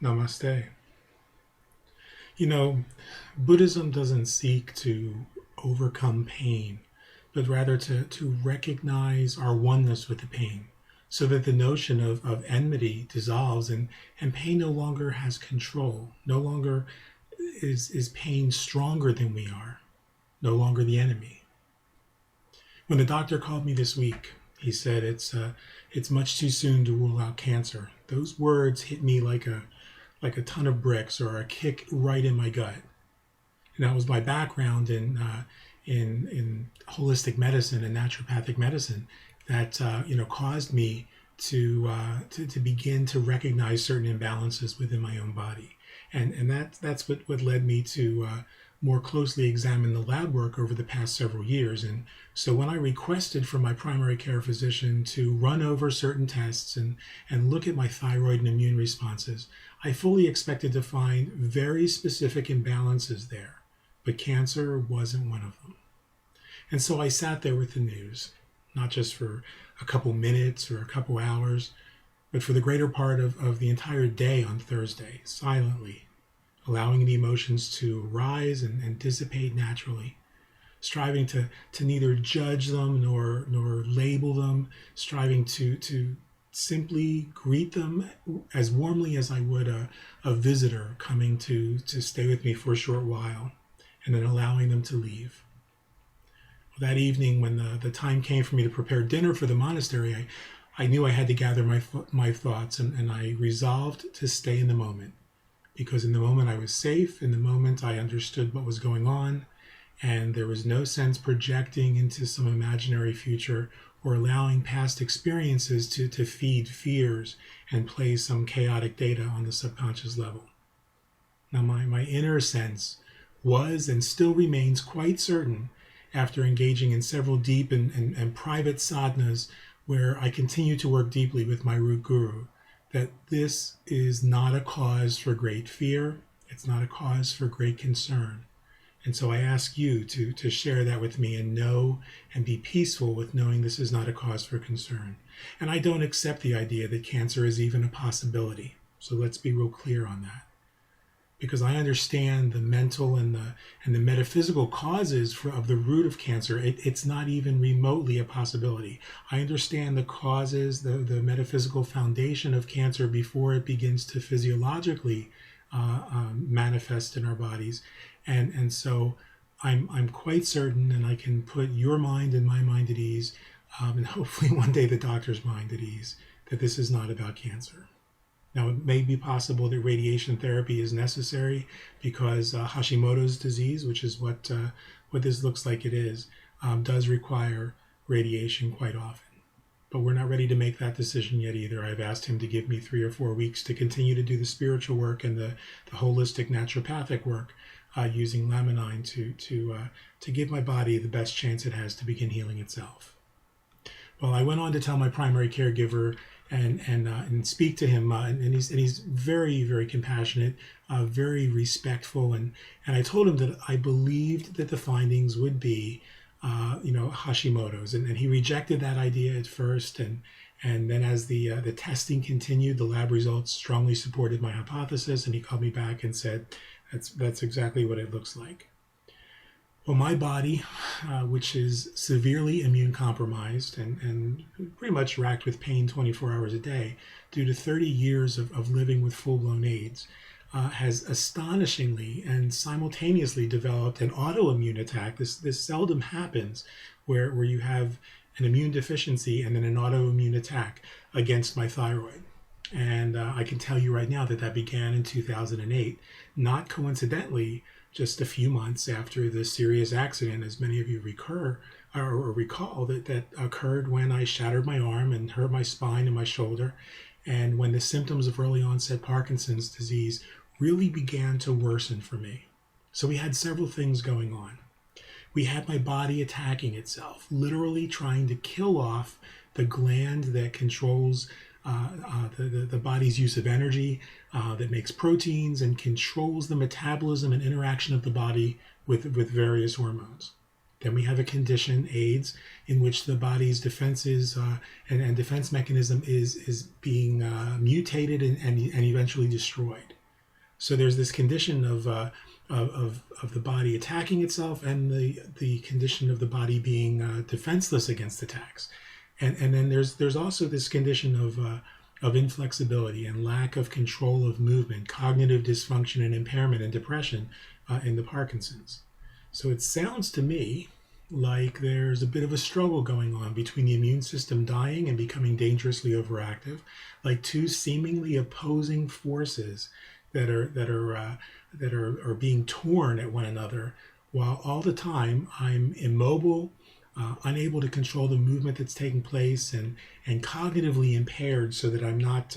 Namaste. You know, Buddhism doesn't seek to overcome pain, but rather to recognize our oneness with the pain so that the notion of enmity dissolves and pain no longer has control. No longer is pain stronger than we are, no longer the enemy. When the doctor called me this week, he said it's much too soon to rule out cancer. Those words hit me like a ton of bricks or a kick right in my gut. And that was my background in holistic medicine and naturopathic medicine that caused me to begin to recognize certain imbalances within my own body, and that's what led me to more closely examine the lab work over the past several years. And so when I requested from my primary care physician to run over certain tests and look at my thyroid and immune responses, I fully expected to find very specific imbalances there, but cancer wasn't one of them. And so I sat there with the news, not just for a couple minutes or a couple hours, but for the greater part of the entire day on Thursday, silently, allowing the emotions to rise and dissipate naturally, striving to neither judge them nor label them, striving to simply greet them as warmly as I would a visitor coming to stay with me for a short while, and then allowing them to leave. That evening, when the time came for me to prepare dinner for the monastery, I knew I had to gather my thoughts, and I resolved to stay in the moment. Because in the moment I was safe, in the moment I understood what was going on, and there was no sense projecting into some imaginary future or allowing past experiences to feed fears and play some chaotic data on the subconscious level. Now my inner sense was and still remains quite certain, after engaging in several deep and private sadhanas where I continue to work deeply with my root guru, that this is not a cause for great fear, it's not a cause for great concern. And so I ask you to share that with me and know and be peaceful with knowing this is not a cause for concern. And I don't accept the idea that cancer is even a possibility. So let's be real clear on that. Because I understand the mental and the metaphysical causes of the root of cancer. It's not even remotely a possibility. I understand the causes, the metaphysical foundation of cancer before it begins to physiologically manifest in our bodies, and so I'm quite certain, and I can put your mind and my mind at ease, and hopefully one day the doctor's mind at ease, that this is not about cancer. Now, it may be possible that radiation therapy is necessary because Hashimoto's disease, which is what this looks like it is, does require radiation quite often. But we're not ready to make that decision yet either. I've asked him to give me 3 or 4 weeks to continue to do the spiritual work and the holistic naturopathic work using laminine to give my body the best chance it has to begin healing itself. Well, I went on to tell my primary caregiver and speak to him, and he's very, very compassionate, very respectful, and I told him that I believed that the findings would be Hashimoto's, and he rejected that idea at first, and then as the testing continued, the lab results strongly supported my hypothesis, and he called me back and said that's exactly what it looks like. Well, my body, which is severely immune compromised and pretty much racked with pain 24 hours a day due to 30 years of living with full-blown AIDS, has astonishingly and simultaneously developed an autoimmune attack. This seldom happens where you have an immune deficiency and then an autoimmune attack against my thyroid. And I can tell you right now that began in 2008, not coincidentally, just a few months after the serious accident, as many of you recall, that occurred when I shattered my arm and hurt my spine and my shoulder, and when the symptoms of early onset Parkinson's disease really began to worsen for me. So we had several things going on. We had my body attacking itself, literally trying to kill off the gland that controls the body's use of energy, that makes proteins and controls the metabolism and interaction of the body with various hormones. Then we have a condition, AIDS, in which the body's defenses and defense mechanism is being mutated and eventually destroyed. So there's this condition of the body attacking itself, and the condition of the body being defenseless against attacks. And then there's also this condition of inflexibility and lack of control of movement, cognitive dysfunction and impairment and depression in the Parkinson's. So it sounds to me like there's a bit of a struggle going on between the immune system dying and becoming dangerously overactive, like two seemingly opposing forces that are being torn at one another, while all the time I'm immobile, unable to control the movement that's taking place, and cognitively impaired, so that I'm not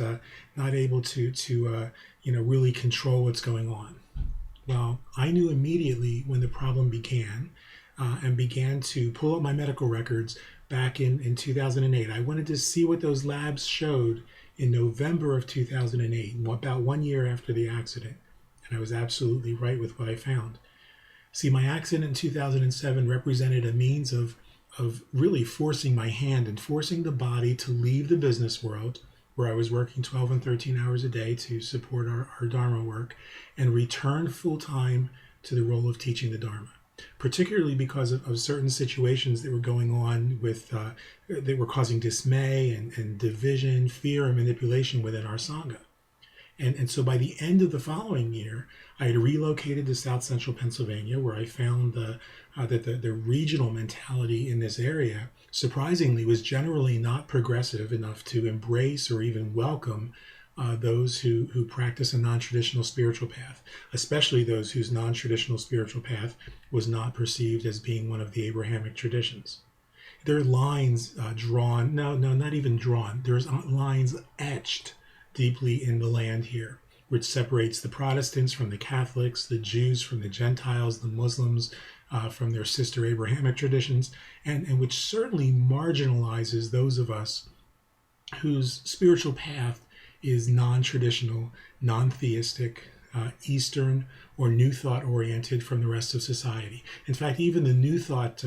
able to really control what's going on. Well, I knew immediately when the problem began, and began to pull up my medical records back in 2008. I wanted to see what those labs showed in November of 2008, about 1 year after the accident. And I was absolutely right with what I found. See, my accident in 2007 represented a means of really forcing my hand and forcing the body to leave the business world, where I was working 12 and 13 hours a day to support our Dharma work, and return full-time to the role of teaching the Dharma, particularly because of certain situations that were going on that were causing dismay and division, fear, and manipulation within our Sangha. And so by the end of the following year, I had relocated to South Central Pennsylvania, where I found that the regional mentality in this area, surprisingly, was generally not progressive enough to embrace or even welcome those who practice a non-traditional spiritual path, especially those whose non-traditional spiritual path was not perceived as being one of the Abrahamic traditions. There are lines drawn, not even drawn, there's lines etched deeply in the land here, which separates the Protestants from the Catholics, the Jews from the Gentiles, the Muslims from their sister Abrahamic traditions, and which certainly marginalizes those of us whose spiritual path is non-traditional, non-theistic, Eastern, or New Thought oriented from the rest of society. In fact, even the New Thought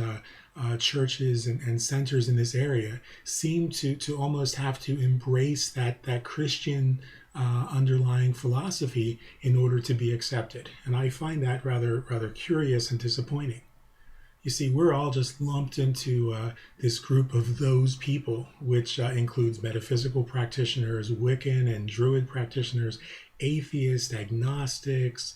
churches and centers in this area seem to almost have to embrace that Christian underlying philosophy in order to be accepted. And I find that rather curious and disappointing. You see, we're all just lumped into this group of those people, which includes metaphysical practitioners, Wiccan and Druid practitioners, atheists, agnostics,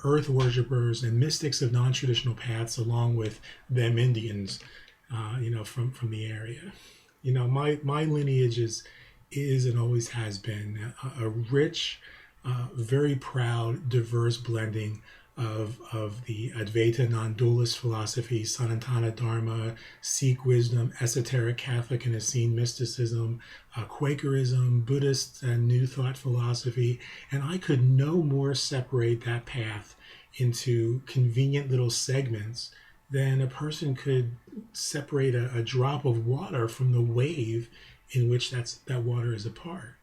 earth worshippers, and mystics of non-traditional paths, along with them Indians, from the area. My lineage is and always has been a rich, very proud, diverse blending of the Advaita non-dualist philosophy, Sanatana Dharma, Sikh wisdom, esoteric Catholic and Essene mysticism, Quakerism, Buddhist and New Thought philosophy, and I could no more separate that path into convenient little segments than a person could separate a drop of water from the wave in which that water is a part.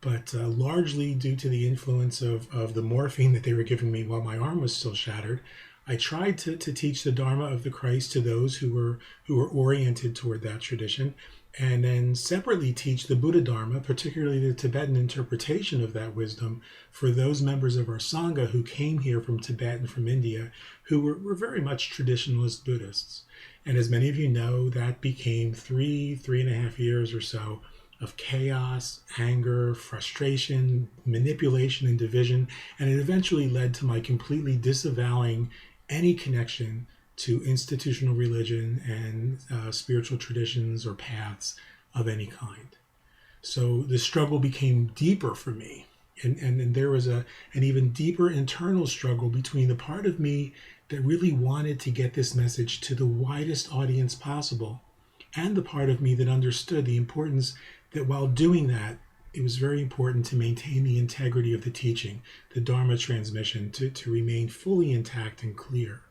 But largely due to the influence of the morphine that they were giving me while my arm was still shattered, I tried to teach the Dharma of the Christ to those who were oriented toward that tradition, and then separately teach the Buddha Dharma, particularly the Tibetan interpretation of that wisdom, for those members of our Sangha who came here from Tibet and from India, who were very much traditionalist Buddhists. And as many of you know, that became 3.5 years or so of chaos, anger, frustration, manipulation, and division, and it eventually led to my completely disavowing any connection to institutional religion and spiritual traditions or paths of any kind. So the struggle became deeper for me, and there was an even deeper internal struggle between the part of me that really wanted to get this message to the widest audience possible, and the part of me that understood the importance that while doing that, it was very important to maintain the integrity of the teaching, the Dharma transmission, to remain fully intact and clear.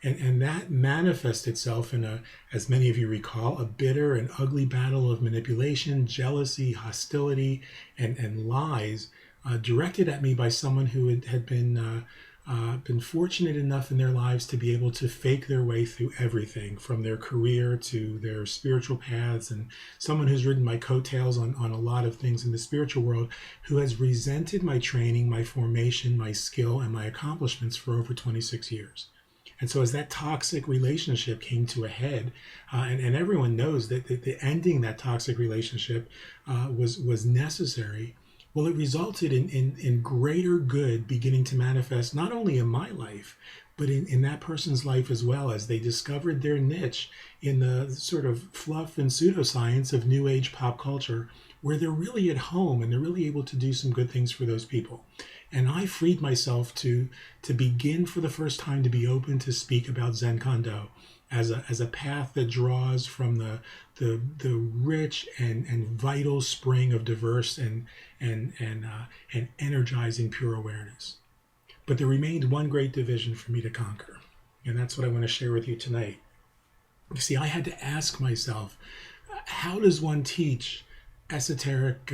And that manifests itself in as many of you recall, a bitter and ugly battle of manipulation, jealousy, hostility, and lies directed at me by someone who had been been fortunate enough in their lives to be able to fake their way through everything from their career to their spiritual paths, and someone who's ridden my coattails on a lot of things in the spiritual world, who has resented my training, my formation, my skill, and my accomplishments for over 26 years. And so as that toxic relationship came to a head, and everyone knows that the ending that toxic relationship was necessary, well, it resulted in greater good beginning to manifest not only in my life, but in that person's life as well, as they discovered their niche in the sort of fluff and pseudoscience of New Age pop culture, where they're really at home and they're really able to do some good things for those people. And I freed myself to begin for the first time to be open to speak about Zenkondo as a path that draws from the rich and vital spring of diverse and energizing pure awareness. But there remained one great division for me to conquer, and that's what I want to share with you tonight. You see, I had to ask myself, how does one teach esoteric,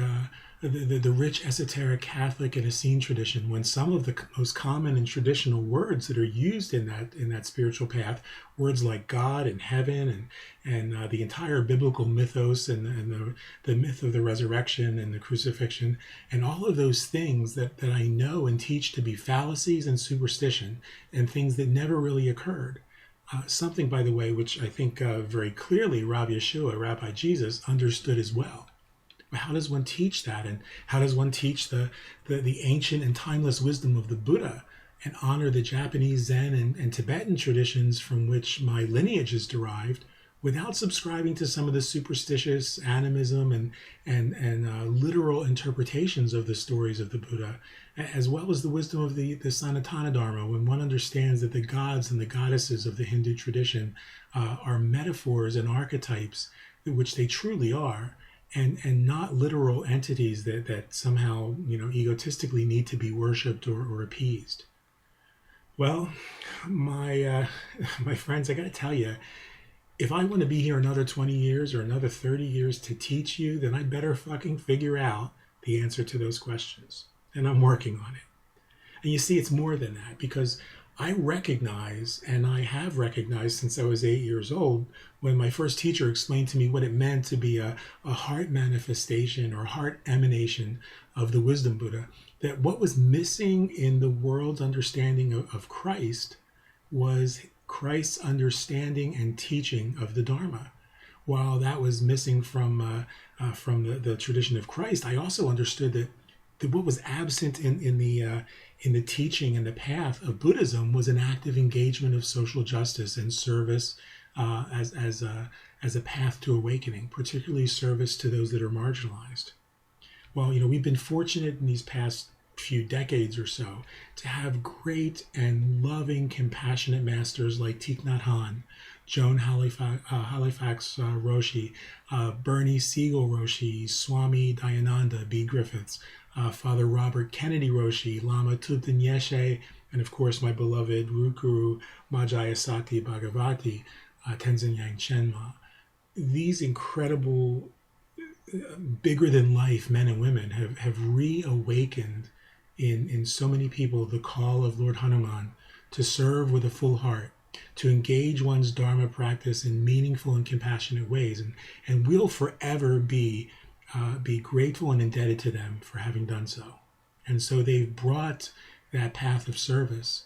the rich esoteric Catholic and Essene tradition, when some of the most common and traditional words that are used in that spiritual path, words like God and heaven and the entire biblical mythos and the myth of the resurrection and the crucifixion, and all of those things that I know and teach to be fallacies and superstition and things that never really occurred. Something, by the way, which I think very clearly Rabbi Yeshua, Rabbi Jesus, understood as well. How does one teach that? And how does one teach the ancient and timeless wisdom of the Buddha and honor the Japanese Zen and Tibetan traditions from which my lineage is derived, without subscribing to some of the superstitious animism and literal interpretations of the stories of the Buddha, as well as the wisdom of the Sanatana Dharma, when one understands that the gods and the goddesses of the Hindu tradition are metaphors and archetypes, which they truly are, and not literal entities that somehow, egotistically need to be worshipped or appeased. Well, my friends, I got to tell you, if I want to be here another 20 years or another 30 years to teach you, then I better fucking figure out the answer to those questions. And I'm working on it. And you see, it's more than that, because I recognize, and I have recognized since I was 8 years old, when my first teacher explained to me what it meant to be a heart manifestation or heart emanation of the wisdom Buddha, that what was missing in the world's understanding of Christ was Christ's understanding and teaching of the Dharma. While that was missing from the tradition of Christ, I also understood that what was absent in the teaching and the path of Buddhism was an active engagement of social justice and service as a path to awakening, particularly service to those that are marginalized. Well, we've been fortunate in these past few decades or so to have great and loving, compassionate masters like Thich Nhat Hanh, Joan Halifax Roshi, Bernie Siegel Roshi, Swami Dayananda B. Griffiths, Father Robert Kennedy Roshi, Lama Thubten Yeshe, and of course my beloved Root Guru Majayasati Bhagavati, Tenzin Yang Chenma. These incredible, bigger than life men and women have reawakened in so many people the call of Lord Hanuman to serve with a full heart, to engage one's Dharma practice in meaningful and compassionate ways, and we'll forever be grateful and indebted to them for having done so. And so they've brought that path of service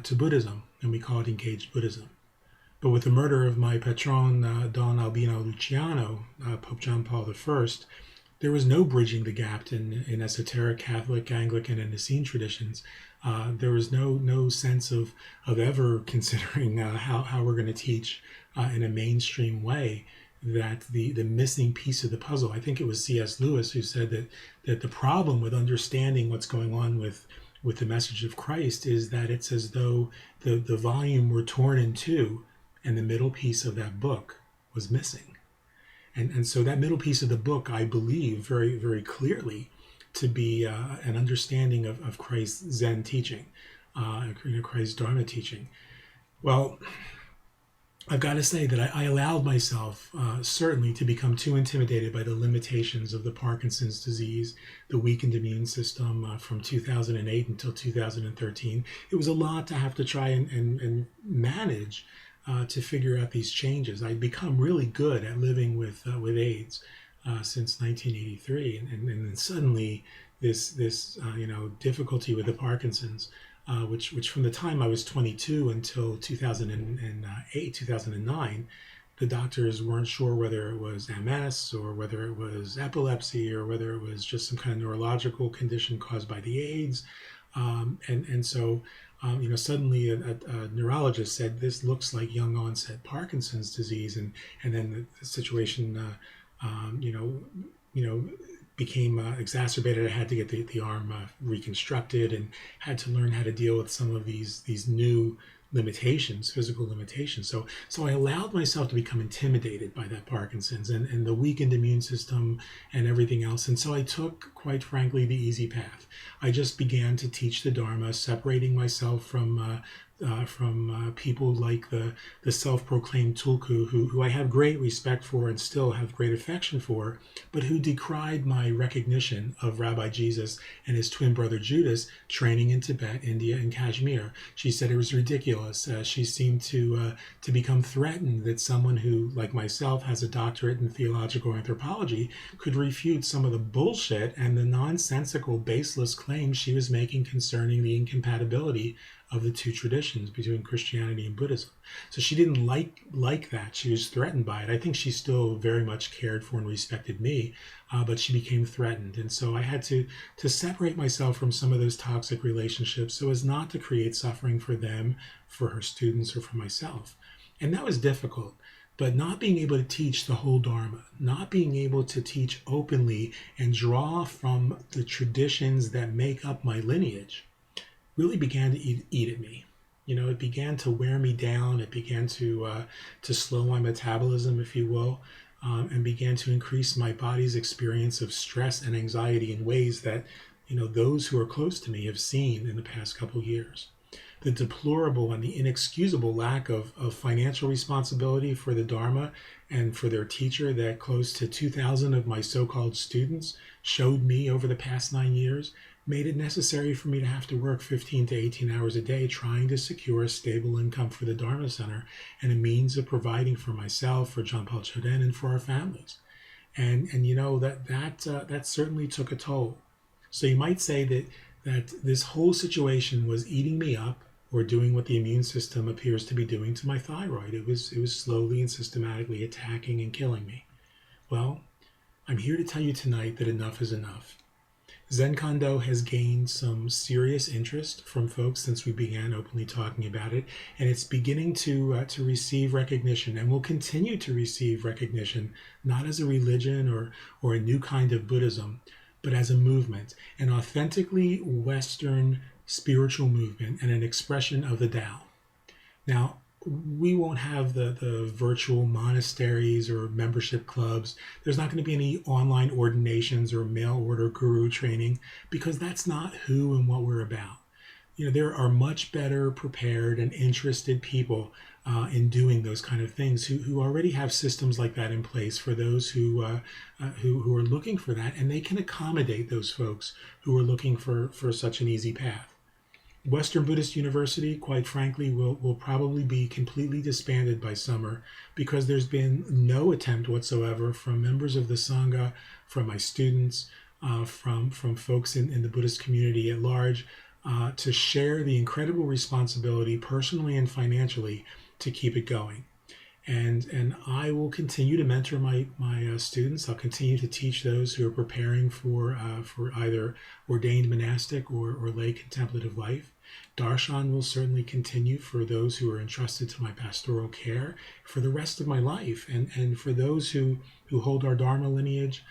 to Buddhism, and we call it engaged Buddhism. But with the murder of my patron, Don Albino Luciano, Pope John Paul I, there was no bridging the gap in esoteric Catholic, Anglican, and Essene traditions. There was no sense of ever considering how we're going to teach in a mainstream way that the missing piece of the puzzle. I think it was C.S. Lewis who said that the problem with understanding what's going on with the message of Christ is that it's as though the volume were torn in two and the middle piece of that book was missing. And so that middle piece of the book, I believe very, very clearly to be an understanding of Christ's Zen teaching, Christ's Dharma teaching. Well, I've got to say that I allowed myself certainly to become too intimidated by the limitations of the Parkinson's disease, the weakened immune system from 2008 until 2013. It was a lot to have to try and manage to figure out these changes. I'd become really good at living with AIDS since 1983, and then suddenly this difficulty with the Parkinson's. Which from the time I was 22 until 2008, 2009, the doctors weren't sure whether it was MS or whether it was epilepsy or whether it was just some kind of neurological condition caused by the AIDS. Suddenly a neurologist said, this looks like young onset Parkinson's disease. And then the situation, um, you know, you know, became exacerbated. I had to get the arm reconstructed and had to learn how to deal with some of these new limitations, physical limitations. So I allowed myself to become intimidated by that Parkinson's and the weakened immune system and everything else. And so I took, quite frankly, the easy path. I just began to teach the Dharma, separating myself from people like the self-proclaimed Tulku, who I have great respect for and still have great affection for, but who decried my recognition of Rabbi Jesus and his twin brother Judas training in Tibet, India, and Kashmir. She said it was ridiculous. She seemed to become threatened that someone who, like myself, has a doctorate in theological anthropology could refute some of the bullshit and the nonsensical, baseless claims she was making concerning the incompatibility of the two traditions between Christianity and Buddhism. So she didn't like that. She was threatened by it. I think she still very much cared for and respected me, but she became threatened. And so I had to separate myself from some of those toxic relationships so as not to create suffering for them, for her students, or for myself. And that was difficult. But not being able to teach the whole Dharma, not being able to teach openly and draw from the traditions that make up my lineage, really began to eat at me. It began to wear me down. It began to slow my metabolism, if you will, and began to increase my body's experience of stress and anxiety in ways that, those who are close to me have seen in the past couple years. The deplorable and the inexcusable lack of financial responsibility for the Dharma and for their teacher that close to 2,000 of my so-called students showed me over the past 9 years made it necessary for me to have to work 15 to 18 hours a day trying to secure a stable income for the Dharma Center and a means of providing for myself, for John Paul Choden, and for our families. And that certainly took a toll. So you might say that this whole situation was eating me up or doing what the immune system appears to be doing to my thyroid. It was slowly and systematically attacking and killing me. Well, I'm here to tell you tonight that enough is enough. Zenkondo has gained some serious interest from folks since we began openly talking about it, and it's beginning to receive recognition and will continue to receive recognition, not as a religion or a new kind of Buddhism, but as a movement, an authentically Western spiritual movement and an expression of the Tao. Now, we won't have the virtual monasteries or membership clubs. There's not going to be any online ordinations or mail order guru training because that's not who and what we're about. There are much better prepared and interested people in doing those kind of things who already have systems like that in place for those who are looking for that, and they can accommodate those folks who are looking for such an easy path. Western Buddhist University, quite frankly, will probably be completely disbanded by summer because there's been no attempt whatsoever from members of the Sangha, from my students, from folks in the Buddhist community at large, to share the incredible responsibility personally and financially to keep it going. And I will continue to mentor my students. I'll continue to teach those who are preparing for either ordained monastic or lay contemplative life. Darshan will certainly continue for those who are entrusted to my pastoral care for the rest of my life. And for those who hold our Dharma lineage,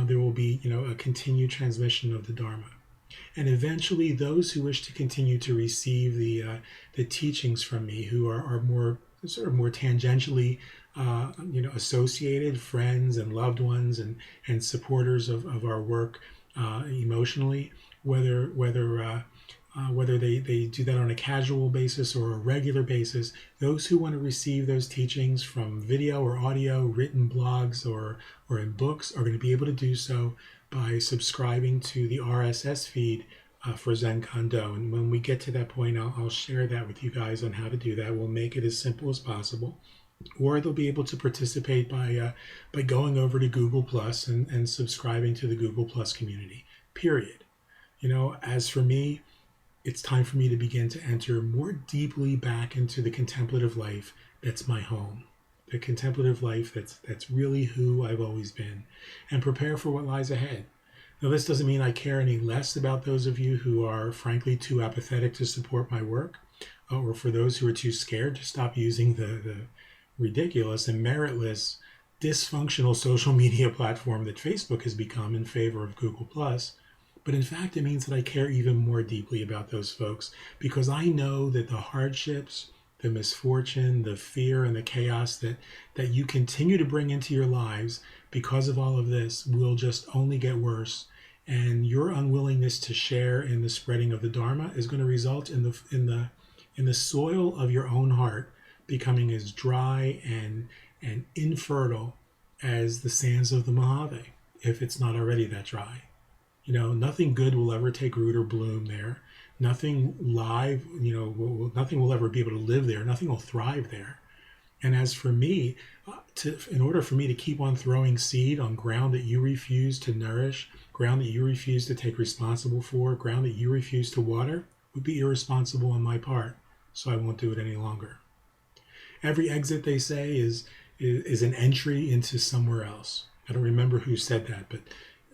there will be a continued transmission of the Dharma. And eventually those who wish to continue to receive the teachings from me, who are more tangentially associated friends and loved ones and supporters of our work emotionally, whether whether they do that on a casual basis or a regular basis. Those who want to receive those teachings from video or audio, written blogs or in books are going to be able to do so by subscribing to the RSS feed for Zenkondo. And when we get to that point, I'll share that with you guys on how to do that. We'll make it as simple as possible. Or they'll be able to participate by going over to Google Plus and subscribing to the Google Plus community, period. As for me, it's time for me to begin to enter more deeply back into the contemplative life that's my home, the contemplative life that's really who I've always been, and prepare for what lies ahead. Now, this doesn't mean I care any less about those of you who are frankly too apathetic to support my work, or for those who are too scared to stop using the ridiculous and meritless, dysfunctional social media platform that Facebook has become in favor of Google+. But in fact, it means that I care even more deeply about those folks, because I know that the hardships, the misfortune, the fear, and the chaos that you continue to bring into your lives because of all of this will just only get worse. And your unwillingness to share in the spreading of the Dharma is going to result in the soil of your own heart becoming as dry and infertile as the sands of the Mojave, if it's not already that dry. Nothing good will ever take root or bloom there. Nothing live, nothing will ever be able to live there. Nothing will thrive there. And as for me, in order for me to keep on throwing seed on ground that you refuse to nourish, ground that you refuse to take responsible for, ground that you refuse to water, would be irresponsible on my part. So I won't do it any longer. Every exit, they say, is an entry into somewhere else. I don't remember who said that, but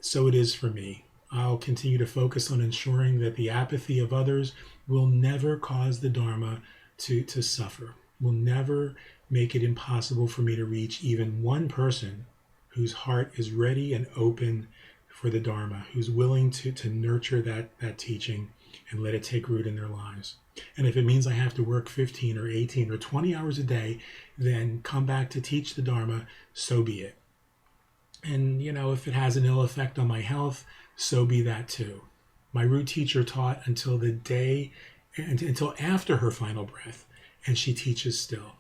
so it is for me. I'll continue to focus on ensuring that the apathy of others will never cause the Dharma to suffer, will never make it impossible for me to reach even one person whose heart is ready and open for the Dharma, who's willing to nurture that teaching and let it take root in their lives. And if it means I have to work 15 or 18 or 20 hours a day, then come back to teach the Dharma, so be it. And, if it has an ill effect on my health, so be that too. My root teacher taught until after her final breath, and she teaches still.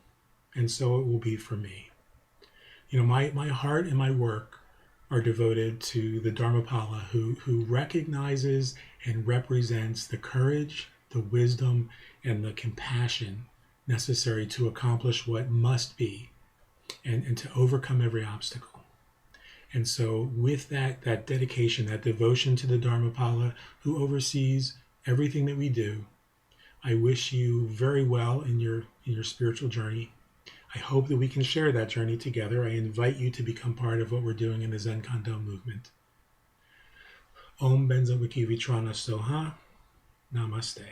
And so it will be for me. My heart and my work are devoted to the Dharmapala who recognizes and represents the courage, the wisdom, and the compassion necessary to accomplish what must be and to overcome every obstacle. And so with that dedication, that devotion to the Dharmapala who oversees everything that we do, I wish you very well in your spiritual journey. I hope that we can share that journey together. I invite you to become part of what we're doing in the Zenkondo movement. Om Benza Wiki Vitrana Soha. Namaste.